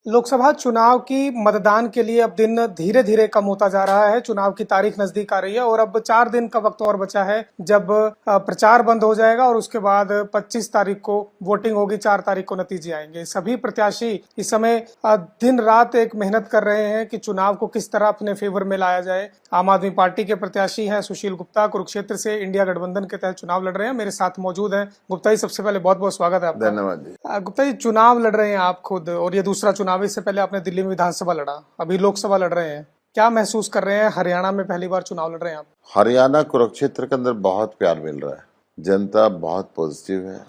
लोकसभा चुनाव की मतदान के लिए अब दिन धीरे धीरे कम होता जा रहा है। चुनाव की तारीख नजदीक आ रही है और अब 4 दिन का वक्त और बचा है जब प्रचार बंद हो जाएगा और उसके बाद 25 तारीख को वोटिंग होगी, 4 तारीख को नतीजे आएंगे। सभी प्रत्याशी इस समय दिन रात एक मेहनत कर रहे हैं कि चुनाव को किस तरह अपने फेवर में लाया जाए। आम आदमी पार्टी के प्रत्याशी हैं सुशील गुप्ता, कुरुक्षेत्र से इंडिया गठबंधन के तहत चुनाव लड़ रहे हैं, मेरे साथ मौजूद हैं। गुप्ता जी, सबसे पहले बहुत बहुत स्वागत है आपका। धन्यवाद जी। गुप्ता जी, चुनाव लड़ रहे हैं आप खुद, और ये दूसरा चुनाव। इससे पहले आपने दिल्ली में विधानसभा लड़ा, अभी लोकसभा लड़ रहे हैं। क्या महसूस कर रहे हैं? हरियाणा में पहली बार चुनाव लड़ रहे हैं आप। हरियाणा कुरुक्षेत्र के अंदर बहुत प्यार मिल रहा है, जनता बहुत पॉजिटिव है।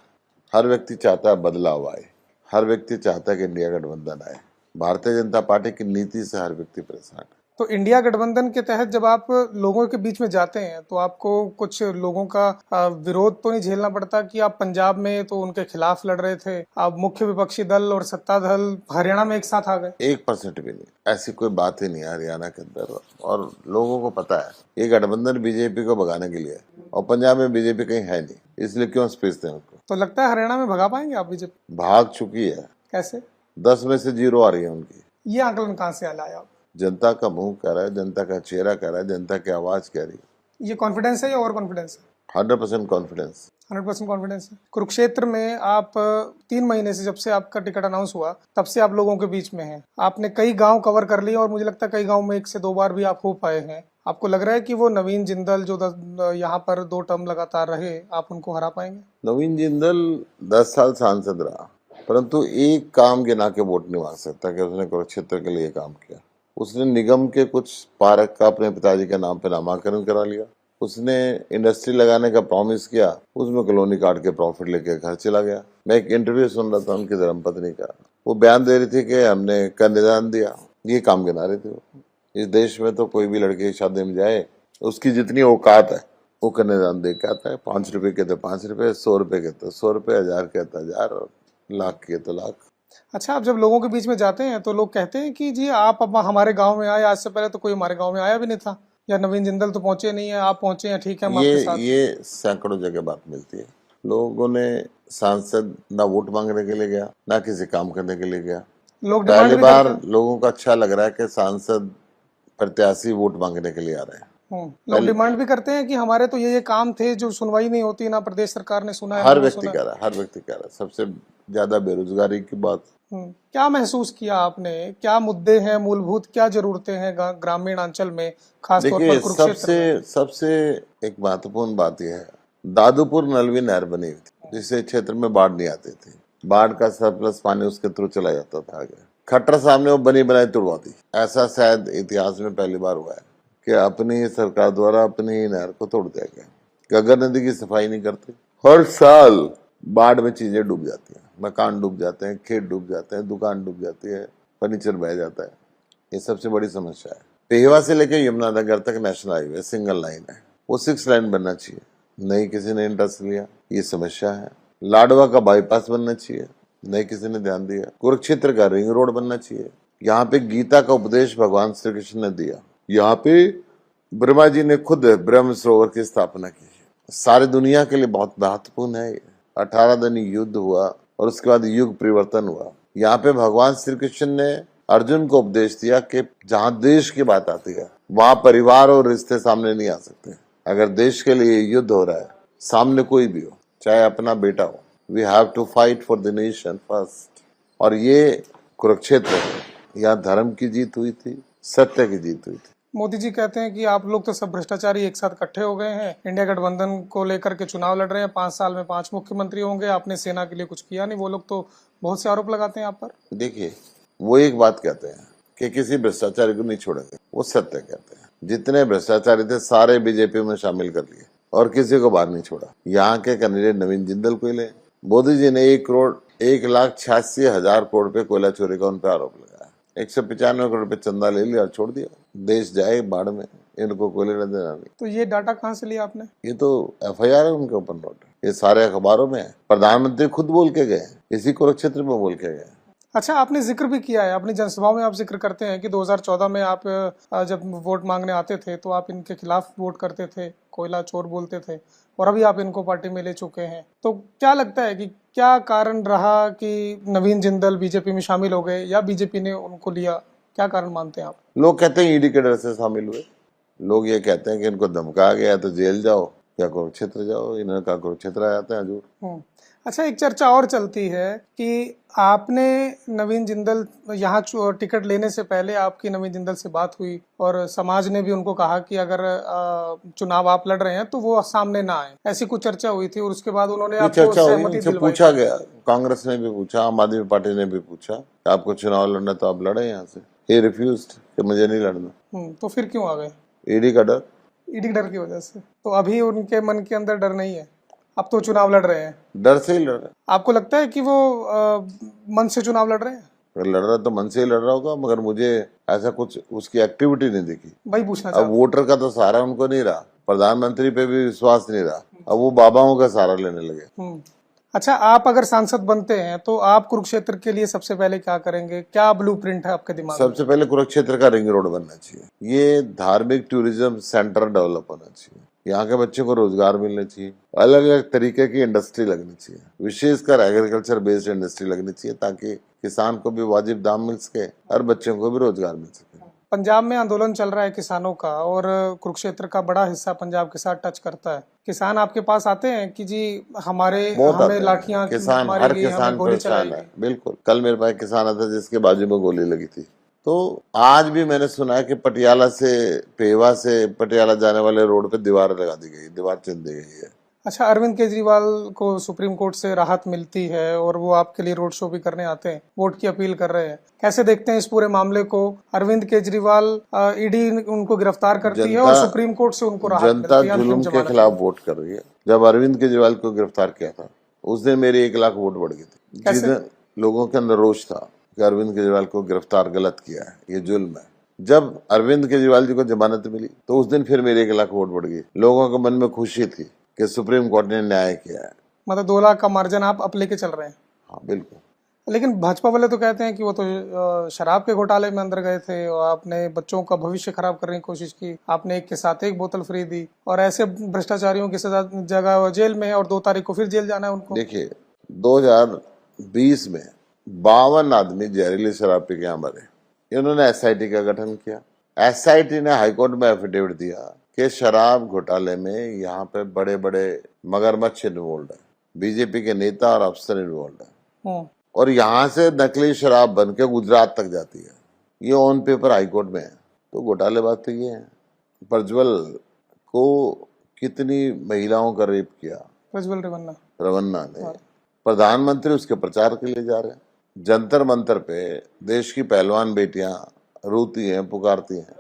हर व्यक्ति चाहता है बदलाव आए, हर व्यक्ति चाहता है कि इंडिया गठबंधन आए। भारतीय जनता पार्टी की नीति से हर व्यक्ति परेशान है। तो इंडिया गठबंधन के तहत जब आप लोगों के बीच में जाते हैं तो आपको कुछ लोगों का विरोध तो नहीं झेलना पड़ता कि आप पंजाब में तो उनके खिलाफ लड़ रहे थे, आप मुख्य विपक्षी दल और सत्ता दल हरियाणा में एक साथ आ गए? 1% भी नहीं, ऐसी कोई बात ही नहीं है हरियाणा के अंदर। और लोगों को पता है ये गठबंधन बीजेपी को भगाने के लिए, और पंजाब में बीजेपी कहीं है नहीं, इसलिए क्यों स्पेस दें उनको। तो लगता है हरियाणा में भगा पाएंगे आप बीजेपी? भाग चुकी है। कैसे? 10 में से 0 आ रही है उनकी। ये आंकलन कहाँ से आया आप? जनता का मुंह कह रहा है, जनता का चेहरा कह रहा है, जनता की आवाज कह रही है। ये कॉन्फिडेंस है या ओवर कॉन्फिडेंस है? 100% कॉन्फिडेंस। 100% कॉन्फिडेंस है। कुरुक्षेत्र में आप 3 महीने से, जब से आपका टिकट अनाउंस हुआ तब से आप लोगों के बीच में हैं। आपने कई गांव कवर कर लिए और मुझे लगता है कई गांव में 1 से 2 बार भी आप हो पाए हैं। आपको लग रहा है कि वो नवीन जिंदल जो यहाँ पर 2 टर्म लगातार रहे, आप उनको हरा पाएंगे? नवीन जिंदल 10 साल सांसद रहा, परंतु एक काम गिना के वोट नहीं मांग सकता कि उसने कुरुक्षेत्र के लिए काम किया। उसने निगम के कुछ पार्क का अपने पिताजी के नाम पे नामाकरण करा लिया। उसने इंडस्ट्री लगाने का प्रॉमिस किया, उसमें कॉलोनी काट के प्रॉफिट लेके घर चला गया। मैं एक इंटरव्यू सुन रहा था उनकी धर्मपत्नी का, वो बयान दे रही थी कि हमने कन्यादान दिया। ये काम गिना रहे थे वो। इस देश में तो कोई भी लड़के की शादी में जाए, उसकी जितनी औकात है वो कन्यादान दे के आता है। 5 रुपए के तो 5 रुपए, 100 रुपए के तो 100 रुपए, 1000 के तो 1000 और लाख के तो लाख। अच्छा, आप जब लोगों के बीच में जाते हैं तो लोग कहते हैं कि जी आप अब हमारे गांव में आए, आज से पहले तो कोई हमारे गांव में आया भी नहीं था, या नवीन जिंदल तो पहुंचे नहीं है, आप पहुंचे हैं, ठीक है हम आपके साथ। ये सैकड़ों जगह बात मिलती है। लोगों ने सांसद ना वोट मांगने के लिए गया, ना किसी काम करने के लिए गया। लोग पहली बार लोगों को अच्छा लग रहा है कि सांसद प्रत्याशी वोट मांगने के लिए आ रहे हैं। लोग डिमांड भी करते हैं कि हमारे तो ये काम थे जो सुनवाई नहीं होती, ना प्रदेश सरकार ने सुना है। हर व्यक्ति कह रहा है, हर व्यक्ति कह रहा है। सबसे ज्यादा बेरोजगारी की बात। क्या महसूस किया आपने? क्या मुद्दे हैं मूलभूत, क्या जरूरतें हैं ग्रामीण अंचल में, खास तौर पर कुरुक्षेत्र में? सबसे एक महत्वपूर्ण बात यह है, दादूपुर नलवी नहर बनी हुई थी, जिससे क्षेत्र में बाढ़ नहीं आती थी। बाढ़ का सरप्लस पानी उसके थ्रू चला जाता था आगे। खट्टर साहब ने वो बनी बनाई तुड़वा दी। ऐसा शायद इतिहास में पहली बार हुआ है कि अपनी सरकार द्वारा अपनी नहर को तोड़ दिया गया। गगर नदी की सफाई नहीं करते, हर साल बाढ़ में चीजें डूब जाती हैं, मकान डूब जाते हैं, खेत डूब जाते हैं, दुकान डूब जाती है, फर्नीचर बह जाता है। ये सबसे बड़ी समस्या है। पेहवा से लेकर यमुनानगर तक नेशनल हाईवे सिंगल लाइन है, वो 6 लाइन बनना चाहिए, नहीं किसी ने इंटरेस्ट लिया। ये समस्या है। लाडवा का बाईपास बनना चाहिए, नहीं किसी ने ध्यान दिया। कुरुक्षेत्र का रिंग रोड बनना चाहिए। यहाँ पे गीता का उपदेश भगवान श्री कृष्ण ने दिया। यहाँ पे ब्रह्मा जी ने खुद ब्रह्म सरोवर की स्थापना की है। सारी दुनिया के लिए बहुत महत्वपूर्ण है। 18 दिन युद्ध हुआ और उसके बाद युग परिवर्तन हुआ। यहाँ पे भगवान श्री कृष्ण ने अर्जुन को उपदेश दिया कि जहाँ देश की बात आती है वहां परिवार और रिश्ते सामने नहीं आ सकते। अगर देश के लिए युद्ध हो रहा है, सामने कोई भी हो, चाहे अपना बेटा हो, we have to fight for the nation first. और ये कुरुक्षेत्र है, यहाँ धर्म की जीत हुई थी, सत्य की जीत हुई थी। मोदी जी कहते हैं कि आप लोग तो सब भ्रष्टाचारी एक साथ इकट्ठे हो गए हैं, इंडिया गठबंधन को लेकर के चुनाव लड़ रहे हैं, 5 साल में 5 मुख्यमंत्री होंगे, आपने सेना के लिए कुछ किया नहीं। वो लोग तो बहुत से आरोप लगाते हैं आप पर। देखिए, वो एक बात कहते हैं कि किसी भ्रष्टाचारी को नहीं छोड़ेंगे, वो सत्य कहते हैं। जितने भ्रष्टाचारी थे सारे बीजेपी में शामिल कर लिए और किसी को बाहर नहीं छोड़ा। यहाँ के कैंडिडेट नवीन जिंदल को ले, मोदी जी ने 1,86,000 करोड़ पे कोयला चोरी का उन पर आरोप लगाया। 195 करोड़ पे चंदा ले लिया और छोड़ दिया। देश जाए बाढ़ में, इनको कोयले न देना नहीं। तो ये डाटा कहाँ से लिया आपने? ये तो FIR है उनके ऊपर नोट, ये सारे अखबारों में है। प्रधानमंत्री खुद बोल के गए, इसी कुरुक्षेत्र में बोल के गए। अच्छा, आपने जिक्र भी किया है अपनी जनसभाओं में, आप जिक्र करते हैं कि 2014 में आप जब वोट मांगने आते थे तो आप इनके खिलाफ वोट करते थे, कोयला चोर बोलते थे, और अभी आप इनको पार्टी में ले चुके हैं। तो क्या लगता है कि क्या कारण रहा कि नवीन जिंदल बीजेपी में शामिल हो गए, या बीजेपी ने उनको लिया? क्या कारण मानते हैं आप? लोग कहते हैं ईडी के डर से शामिल हुए, लोग ये कहते हैं कि इनको धमकाया गया तो जेल जाओ या कुरुक्षेत्र जाओ, इन्होंने कहा कुरुक्षेत्र आ जाते हैं हजूर। अच्छा, एक चर्चा और चलती है कि आपने नवीन जिंदल यहाँ टिकट लेने से पहले आपकी नवीन जिंदल से बात हुई और समाज ने भी उनको कहा कि अगर चुनाव आप लड़ रहे हैं तो वो सामने ना आए, ऐसी कुछ चर्चा हुई थी, और उसके बाद उन्होंने ये आपको चर्चा हुई, सहमति उनसे दिलवाई। पूछा गया, कांग्रेस ने भी पूछा, आम आदमी पार्टी ने भी पूछा कि आपको चुनाव लड़ना तो आप लड़े यहाँ से। ही रिफ्यूज्ड कि मुझे नहीं लड़ना। तो फिर क्यों आ गए? ईडी का डर। ईडी डर की वजह से। तो अभी उनके मन के अंदर डर नहीं है, अब तो चुनाव लड़ रहे हैं। डर से ही लड़ रहे। आपको लगता है कि वो मन से चुनाव लड़ रहे हैं? अगर लड़ रहा तो मन से ही लड़ रहा होगा, मगर मुझे ऐसा कुछ उसकी एक्टिविटी नहीं दिखी। भाई पूछना अब चाहता वोटर का तो सहारा उनको नहीं रहा, प्रधानमंत्री पे भी विश्वास नहीं रहा, अब वो बाबाओं का सहारा लेने लगे। अच्छा, आप अगर सांसद बनते हैं तो आप कुरुक्षेत्र के लिए सबसे पहले क्या करेंगे? क्या ब्लूप्रिंट है आपके दिमाग में? सबसे पहले कुरुक्षेत्र का रिंग रोड बनना चाहिए। ये धार्मिक टूरिज्म सेंटर डेवलप होना चाहिए। यहाँ के बच्चों को रोजगार मिलना चाहिए। अलग अलग तरीके की इंडस्ट्री लगनी चाहिए, विशेषकर एग्रीकल्चर बेस्ड इंडस्ट्री लगनी चाहिए, ताकि किसान को भी वाजिब दाम मिल सके और बच्चों को भी रोजगार मिल सके। पंजाब में आंदोलन चल रहा है किसानों का, और कुरुक्षेत्र का बड़ा हिस्सा पंजाब के साथ टच करता है। किसान आपके पास आते हैं कि जी हमें लाठियां, किसान, हर किसान परेशान है। बिल्कुल, कल मेरे पास किसान आता जिसके बाजू में गोली लगी थी। तो आज भी मैंने सुना है कि पटियाला से, पेवा से पटियाला जाने वाले रोड पे दीवार लगा दी गई, दीवार चिन दी गई है। अच्छा, अरविंद केजरीवाल को सुप्रीम कोर्ट से राहत मिलती है और वो आपके लिए रोड शो भी करने आते हैं, वोट की अपील कर रहे हैं, कैसे देखते हैं इस पूरे मामले को? अरविंद केजरीवाल, ईडी उनको गिरफ्तार करती है और सुप्रीम कोर्ट से उनको राहत मिलती है। जनता जुल्म के खिलाफ वोट कर रही है। जब अरविंद केजरीवाल को गिरफ्तार किया था उस दिन मेरी 1 लाख वोट बढ़ गई थी। जिस दिन लोगों के अंदर रोष था कि अरविंद केजरीवाल को गिरफ्तार गलत किया है, ये जुल्म है। जब अरविंद केजरीवाल जी को जमानत मिली तो उस दिन फिर मेरी 1 लाख वोट बढ़ गई। लोगों के मन में खुशी थी कि सुप्रीम कोर्ट ने न्याय किया है। मतलब 2 लाख का मार्जिन आप अब लेके चल रहे हैं? हाँ बिल्कुल। लेकिन भाजपा वाले तो कहते हैं कि वो तो शराब के घोटाले में अंदर गए थे और आपने बच्चों का भविष्य खराब करने की कोशिश की, आपने एक के साथ एक बोतल फ्री दी, और ऐसे भ्रष्टाचारियों की सजा जगह जेल में है, और 2 तारीख को फिर जेल जाना है उनको। देखिए, 2020 में 52 आदमी जहरीली शराब पी के यहाँ मरे। इन्होंने एसआईटी का गठन किया। एसआईटी ने हाईकोर्ट में एफिडेविट दिया कि शराब घोटाले में यहाँ पे बड़े बड़े मगरमच्छ इन्वॉल्व है, बीजेपी के नेता और अफसर इन्वॉल्व है, और यहाँ से नकली शराब बन के गुजरात तक जाती है। ये ऑन पेपर हाईकोर्ट में है। तो घोटालेबाज तो ये है। प्रज्वल को कितनी महिलाओं का रेप किया, प्रज्वल रवन्ना ने। प्रधानमंत्री उसके प्रचार के लिए जा रहे हैं। जंतर मंतर पे देश की पहलवान बेटियां रोती हैं, पुकारती हैं,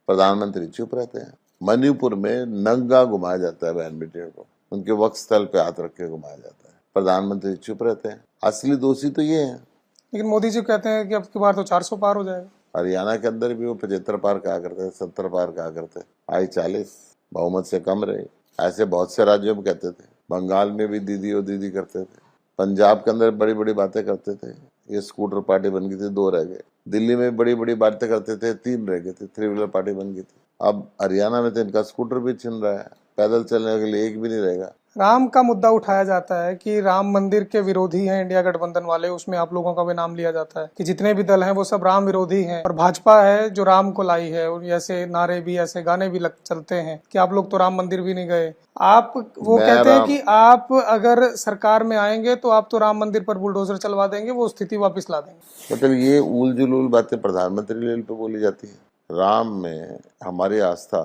प्रधानमंत्री चुप रहते हैं। मणिपुर में नंगा घुमाया जाता है बहन बेटियों को, उनके वक्ष स्थल पे हाथ रख के घुमाया जाता है, प्रधानमंत्री चुप रहते हैं। असली दोषी तो ये है। लेकिन मोदी जी कहते हैं कि अब की बार तो 400 पार हो जाएगा। हरियाणा के अंदर भी वो 75 पार कहा करते, 70 पार कहा करते, आई 40 बहुमत से कम रहे। ऐसे बहुत से राज्यों में कहते थे। बंगाल में भी दीदी और दीदी करते थे। पंजाब के अंदर बड़ी बड़ी बातें करते थे, ये स्कूटर पार्टी बन गई थी, 2 रह गए। दिल्ली में बड़ी बड़ी बातें करते थे, 3 रह गए थे, 3 व्हीलर पार्टी बन गई थी। अब हरियाणा में तो इनका स्कूटर भी छिन रहा है, पैदल चलने के लिए एक भी नहीं रहेगा। राम का मुद्दा उठाया जाता है कि राम मंदिर के विरोधी हैं इंडिया गठबंधन वाले, उसमें आप लोगों का भी नाम लिया जाता है कि जितने भी दल हैं वो सब राम विरोधी हैं, और भाजपा है जो राम को लाई है, और ऐसे नारे भी, ऐसे गाने भी चलते हैं कि आप लोग तो राम मंदिर भी नहीं गए। आप वो कहते हैं कि आप अगर सरकार में आएंगे तो आप तो राम मंदिर पर बुलडोजर चलवा देंगे, वो स्थिति वापस ला देंगे। मतलब ये उल जुलूल बातें प्रधानमंत्री लेवल पे बोली जाती है। राम में हमारी आस्था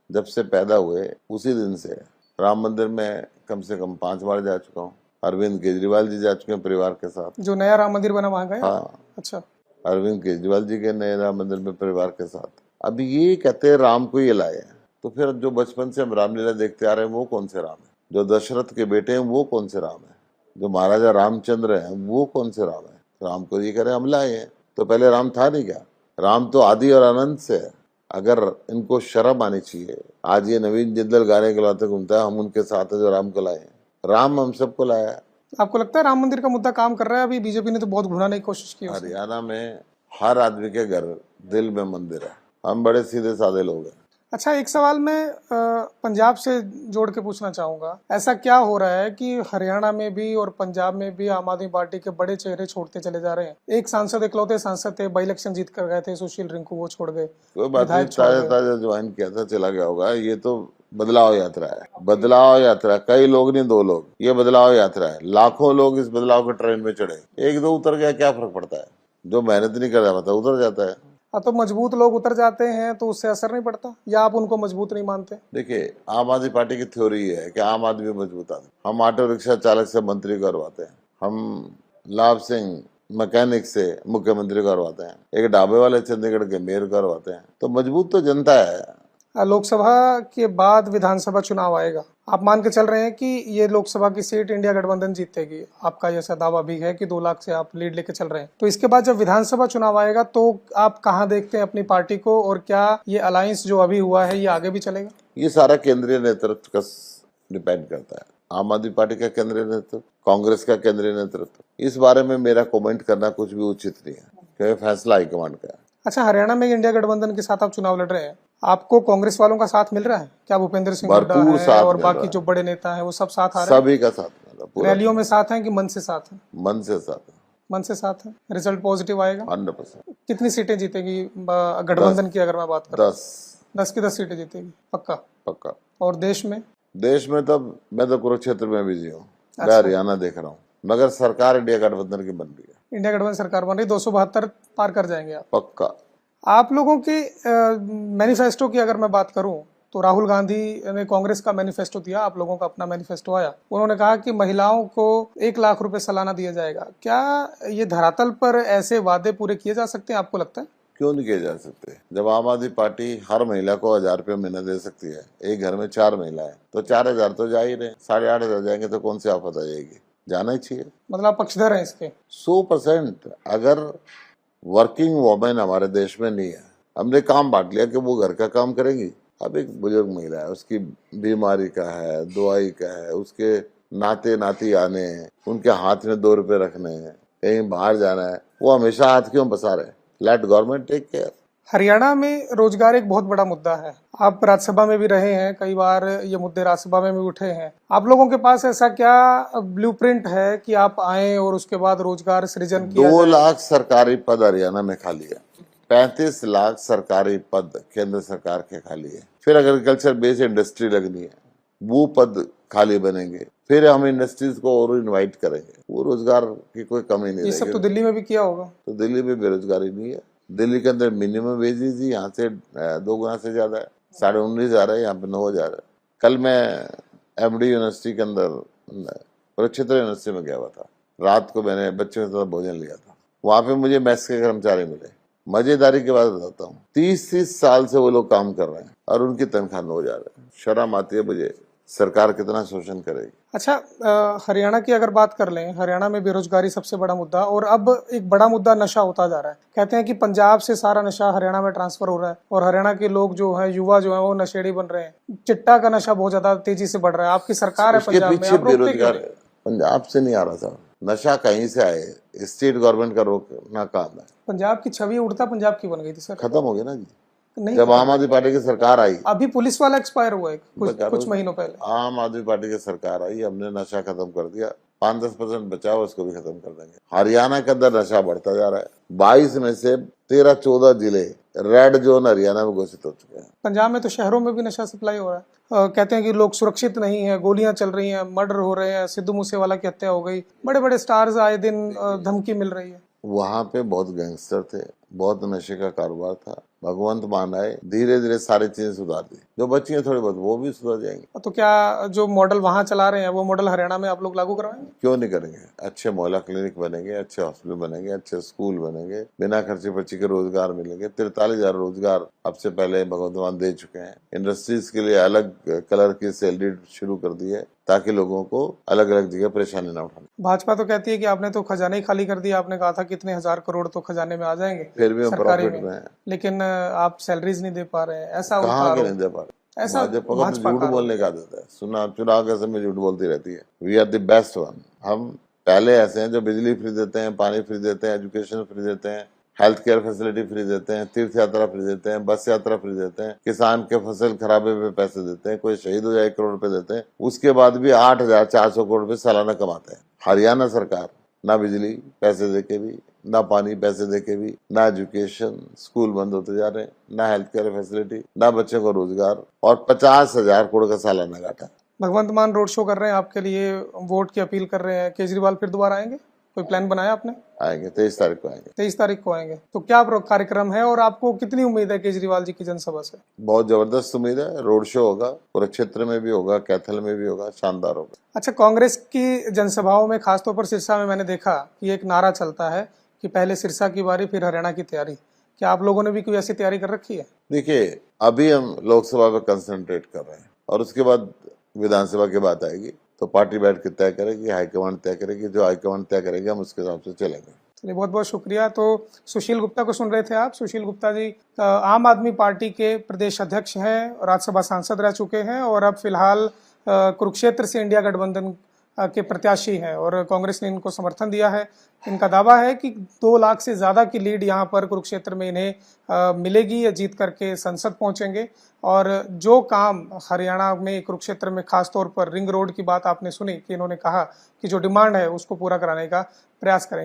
जब से पैदा हुए उसी दिन से राम मंदिर में कम से कम 5 बार जा चुका हूँ। अरविंद केजरीवाल जी जा चुके हैं परिवार के साथ। जो नया राम मंदिर बना वहाँ गए? हाँ। अच्छा। अरविंद केजरीवाल जी के नए राम मंदिर में परिवार के साथ। अब ये कहते हैं राम को ये लाए हैं, तो फिर जो बचपन से हम रामलीला देखते आ रहे हैं वो कौन से राम है? जो दशरथ के बेटे हैं वो कौन से राम है? जो महाराजा रामचंद्र हैं वो कौन से राम है? राम को ये कह रहे हम लाए हैं, तो पहले राम था नहीं क्या? राम तो आदि और अनंत से है। अगर इनको शर्म आनी चाहिए। आज ये नवीन जिंदल गाने के लाते घूमता है हम उनके साथ है जो राम को लाए हैं। राम हम सबको लाया है। आपको लगता है राम मंदिर का मुद्दा काम कर रहा है? अभी बीजेपी ने तो बहुत घुराने की कोशिश की है उसे। हरियाणा में हर आदमी के घर दिल में मंदिर है। हम बड़े सीधे साधे लोग हैं। अच्छा, एक सवाल मैं पंजाब से जोड़ के पूछना चाहूंगा। ऐसा क्या हो रहा है कि हरियाणा में भी और पंजाब में भी आम आदमी पार्टी के बड़े चेहरे छोड़ते चले जा रहे हैं? एक सांसद, इकलौते सांसद थे, बाई इलेक्शन जीत कर गए थे, सुशील रिंकू, वो छोड़ गए। कोई बात नहीं, विधायक छोड़ गए। ताजा ज्वाइन किया था, चला गया होगा। ये तो बदलाव यात्रा है, बदलाव यात्रा। कई लोग नहीं, 2 लोग, ये बदलाव यात्रा है। लाखों लोग इस बदलाव के ट्रेन में चढ़े, 1-2 उतर गया, क्या फर्क पड़ता है? जो मेहनत नहीं कर रहा था उतर जाता है। हाँ, तो मजबूत लोग उतर जाते हैं तो उससे असर नहीं पड़ता, या आप उनको मजबूत नहीं मानते? देखिए, आम आदमी पार्टी की थ्योरी ये है कि आम आदमी मजबूत आदमी। हम ऑटो रिक्शा चालक से मंत्री करवाते हैं, हम लाभ सिंह मैकेनिक से मुख्यमंत्री करवाते हैं, एक ढाबे वाले चंडीगढ़ के मेयर करवाते हैं। तो मजबूत तो जनता है। लोकसभा के बाद विधानसभा चुनाव आएगा। आप मान के चल रहे हैं कि ये लोकसभा की सीट इंडिया गठबंधन जीतेगी? आपका ऐसा दावा भी है कि 2 लाख से आप लीड लेके चल रहे हैं। तो इसके बाद जब विधानसभा चुनाव आएगा तो आप कहां देखते हैं अपनी पार्टी को, और क्या ये अलायंस जो अभी हुआ है ये आगे भी चलेगा? ये सारा केंद्रीय नेतृत्व का डिपेंड करता है। आम आदमी पार्टी का केंद्रीय नेतृत्व, कांग्रेस का केंद्रीय नेतृत्व। इस बारे में मेरा कमेंट करना कुछ भी उचित नहीं है, क्योंकि फैसला हाईकमांड का है। अच्छा, हरियाणा में इंडिया गठबंधन के साथ आप चुनाव लड़ रहे हैं, आपको कांग्रेस वालों का साथ मिल रहा है क्या? भूपेंद्र सिंह हुड्डा भरपूर है साथ और मिल बाकी रहा है। जो बड़े नेता हैं वो सब साथ आ रहे हैं? सभी का साथ मिला, पूरा रैलियों में साथ हैं कि मन से साथ हैं? मन से साथ है, मन से साथ है। रिजल्ट पॉजिटिव आएगा? 100%। कितनी सीटें जीतेगी गठबंधन की, अगर मैं बात करूं? 10 की 10 सीटें जीतेगी पक्का? पक्का। और देश में? देश में तब मैं तो कुरुक्षेत्र में बिजी हूँ, मैं अच्छा। हरियाणा देख रहा हूँ, मगर सरकार इंडिया गठबंधन की बन रही है। इंडिया गठबंधन सरकार बन रही, 272 पार कर जाएंगे आप? पक्का। आप लोगों के मैनिफेस्टो की अगर मैं बात करूं तो राहुल गांधी ने कांग्रेस का मैनिफेस्टो दिया, आप लोगों का अपना मैनिफेस्टो आया। उन्होंने कहा कि महिलाओं को 1 लाख रुपए सालाना दिया जाएगा। क्या ये धरातल पर ऐसे वादे पूरे किए जा सकते हैं, आपको लगता है? क्यों नहीं किए जा सकते? जब आम आदमी पार्टी हर महिला को 1000 रुपये महीना दे सकती है, एक घर में 4 महिलाएं, तो 4000 तो जा ही रहे, 8,500 जाएंगे तो कौन सी आफत आ जाएगी? जाना ही चाहिए। मतलब आप पक्षधर हैं इसके? 100%। अगर वर्किंग वोमेन हमारे देश में नहीं है, हमने काम बांट लिया कि वो घर का काम करेंगी। अब एक बुजुर्ग महिला है, उसकी बीमारी का है, दवाई का है, उसके नाते नाती आने हैं, उनके हाथ में 2 रुपए रखने हैं, कहीं बाहर जाना है, वो हमेशा हाथ क्यों पसा रहे? Let government take care. Haryana में रोजगार एक बहुत बड़ा मुद्दा है। आप राज्यसभा में भी रहे हैं, कई बार ये मुद्दे राज्यसभा में भी उठे हैं। आप लोगों के पास ऐसा क्या ब्लूप्रिंट है कि आप आए और उसके बाद रोजगार सृजन किया 2 जाए? लाख सरकारी पद हरियाणा में खाली है, 35 लाख सरकारी पद केंद्र सरकार के खाली है। फिर एग्रीकल्चर बेस्ड इंडस्ट्री लगनी है, वो पद खाली बनेंगे। फिर हम इंडस्ट्रीज को और इनवाइट करेंगे, वो रोजगार की कोई कमी नहीं ये सब तो रहेगी। दिल्ली में भी किया होगा। तो दिल्ली में बेरोजगारी नहीं है। दिल्ली के अंदर मिनिमम वेजेज ही यहाँ से 2 गुना से ज्यादा है, 19,500 है, यहाँ पे 9,000 है। कल मैं MD यूनिवर्सिटी के अंदर कुरुक्षेत्र यूनिवर्सिटी में गया हुआ था, रात को मैंने बच्चों के साथ भोजन लिया था। वहां पे मुझे मैस के कर्मचारी मिले। मजेदारी की बात बताता हूँ, 30 साल से वो लोग काम कर रहे हैं और उनकी तनख्वाह 9,000 है। शर्म आती है मुझे, सरकार कितना शोषण करेगी। अच्छा, हरियाणा की अगर बात कर लें, हरियाणा में बेरोजगारी सबसे बड़ा मुद्दा, और अब एक बड़ा मुद्दा नशा होता जा रहा है। कहते हैं कि पंजाब से सारा नशा हरियाणा में ट्रांसफर हो रहा है और हरियाणा के लोग जो है, युवा जो है, वो नशेड़ी बन रहे हैं। चिट्टा का नशा बहुत ज्यादा तेजी से बढ़ रहा है। आपकी सरकार है उसके पंजाब में, पीछे आप रोकते क्यों बेरोजगार नहीं? पंजाब से नहीं आ रहा था, नशा कहीं से आए, स्टेट गवर्नमेंट का रोकना काम है। पंजाब की छवि उड़ता पंजाब की बन गई थी सर। खत्म हो गया ना जी, नहीं, जब आम आदमी पार्टी की सरकार आई। अभी पुलिस वाला एक्सपायर हुआ है कुछ महीनों पहले। आम आदमी पार्टी की सरकार आई, हमने नशा खत्म कर दिया। 5-10% बचा हुआ, उसको भी खत्म कर देंगे। हरियाणा के अंदर नशा बढ़ता जा रहा है। 22 में से 13-14 जिले रेड जोन हरियाणा में घोषित हो चुके हैं। पंजाब में तो शहरों में भी नशा सप्लाई हो रहा है। कहते हैं कि लोग सुरक्षित नहीं है, गोलियां चल रही हैं, मर्डर हो रहे हैं, सिद्धू मूसेवाला की हत्या हो गई, बड़े बड़े स्टार्स आए दिन धमकी मिल रही है। वहां पे बहुत गैंगस्टर थे, बहुत नशे का कारोबार था। भगवंत मान आए, धीरे धीरे सारी चीजें सुधार दी। जो बची है थोड़ी बहुत, वो भी सुधर जाएंगी। तो क्या जो मॉडल वहां चला रहे हैं वो मॉडल हरियाणा में आप लोग लागू करवाएंगे? क्यों नहीं करेंगे? अच्छे मोहल्ला क्लिनिक बनेंगे, अच्छे हॉस्पिटल बनेंगे, अच्छे स्कूल बनेंगे, बिना खर्चे पर्ची के रोजगार मिलेंगे। 43,000 रोजगार अब से पहले भगवंत मान दे चुके हैं। इंडस्ट्रीज के लिए अलग कलर की सैलरी शुरू कर दी है, ताकि लोगों को अलग अलग जगह परेशानी ना उठानी। भाजपा तो कहती है कि आपने तो खजाने ही खाली कर दिया। आपने कहा था कितने 1000 करोड़ तो खजाने में आ जाएंगे, फिर भी हम सरकारी प्रॉफिट में हैं। लेकिन आप सैलरीज नहीं दे पा रहे हैं, ऐसा कहाँ के उनका नहीं दे पा रहे? ऐसा भाजपा को तो भाजपा झूठ का बोलने का आदत है। चुनाव के समय झूठ बोलती रहती है। We are the best one. हम पहले ऐसे हैं जो बिजली फ्री देते हैं, पानी फ्री देते हैं, एजुकेशन फ्री देते हैं, हेल्थ केयर फैसिलिटी फ्री देते हैं, तीर्थ यात्रा फ्री देते हैं, बस यात्रा फ्री देते हैं, किसान के फसल खराबे पे पैसे देते हैं, कोई शहीद हो जाए 1 करोड़ रुपए देते हैं। उसके बाद भी 8,400 करोड़ रुपए सालाना कमाते हैं। हरियाणा सरकार ना बिजली पैसे देके भी, ना पानी पैसे देके भी, ना एजुकेशन, स्कूल बंद होते जा रहे हैं, ना हेल्थ केयर फैसिलिटी, ना बच्चों को रोजगार, और 50,000 करोड़ का सालाना घाटा। भगवंत मान रोड शो कर रहे हैं आपके लिए, वोट की अपील कर रहे हैं। केजरीवाल फिर दोबारा आएंगे? कोई प्लान बनाया आपने? आएंगे 23 तारीख को आएंगे। 23 तारीख को आएंगे। तो क्या कार्यक्रम है और आपको कितनी उम्मीद है केजरीवाल जी की जनसभा से? बहुत जबरदस्त उम्मीद है। रोड शो होगा, कुरुक्षेत्र में भी होगा, कैथल में भी होगा, शानदार होगा। अच्छा, कांग्रेस की जनसभाओं में खासतौर पर सिरसा में मैंने देखा कि एक नारा चलता है कि पहले सिरसा की बारी फिर हरियाणा की तैयारी। क्या आप लोगों ने भी कोई ऐसी तैयारी कर रखी है? देखिए, अभी हम लोकसभा पे कंसंट्रेट कर रहे हैं और उसके बाद विधानसभा की बात आएगी तो पार्टी बैठ के तय करेगी, हाईकमांड तय करेगी। जो हाईकमांड तय करेगी हम उसके हिसाब से चलेंगे। चलिए, बहुत बहुत शुक्रिया। तो सुशील गुप्ता को सुन रहे थे आप। सुशील गुप्ता जी आम आदमी पार्टी के प्रदेश अध्यक्ष हैं, राज्यसभा सांसद रह चुके हैं और अब फिलहाल कुरुक्षेत्र से इंडिया गठबंधन के प्रत्याशी हैं और कांग्रेस ने इनको समर्थन दिया है। इनका दावा है कि 2 लाख से ज़्यादा की लीड यहाँ पर कुरुक्षेत्र में इन्हें मिलेगी, या जीत करके संसद पहुँचेंगे। और जो काम हरियाणा में कुरुक्षेत्र में खासतौर पर रिंग रोड की बात आपने सुनी कि इन्होंने कहा कि जो डिमांड है उसको पूरा कराने का प्रयास करेंगे।